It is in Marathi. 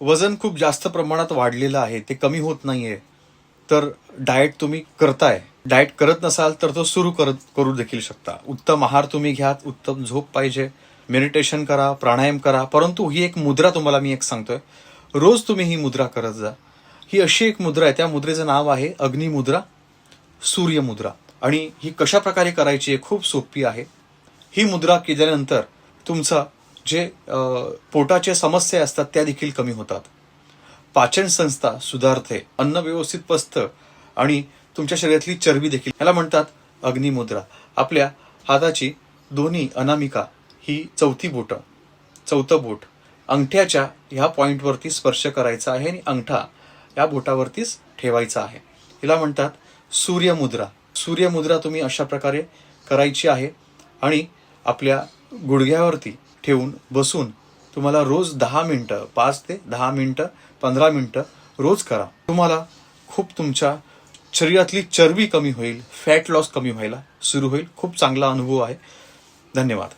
वजन खूप जास्त प्रमाणात वाढलेलं आहे, ते कमी होत नाहीये, तर डाएट तुम्ही करताय. डाएट करत नसाल तर तो सुरू करू देखील शकता. उत्तम आहार तुम्ही घ्या, उत्तम झोप पाहिजे, मेडिटेशन करा, प्राणायाम करा. परंतु ही एक मुद्रा तुम्हाला मी एक सांगतोय, रोज तुम्ही ही मुद्रा करत जा. ही अशी एक मुद्रा आहे, त्या मुद्रेचं नाव आहे अग्निमुद्रा, सूर्यमुद्रा. आणि ही कशा प्रकारे करायची आहे, खूप सोपी आहे. ही मुद्रा केल्यानंतर तुमचा जे पोटाच्या समस्या असतात त्या देखील कमी होतात. पाचन संस्था सुधारते, अन्न व्यवस्थित पचतं आणि तुमच्या शरीरातली चरबी देखील. याला म्हणतात अग्निमुद्रा. आपल्या हाताची दोन्ही अनामिका ही चौथं बोट अंगठ्याच्या ह्या पॉइंटवरती स्पर्श करायचा आहे आणि अंगठा या बोटावरतीच ठेवायचा आहे. हिला म्हणतात सूर्यमुद्रा. सूर्यमुद्रा तुम्ही अशा प्रकारे करायची आहे आणि आपल्या गुडघ्यावरती ठेवून बसून तुम्हाला रोज 10 मिनिटं, 5 ते 10 मिनिटं, 15 मिनिटं रोज करा. तुम्हाला खूप तुमच्या शरीरातली चरबी कमी होईल, फॅट लॉस कमी व्हायला सुरू होईल. खूप चांगला अनुभव आहे. धन्यवाद.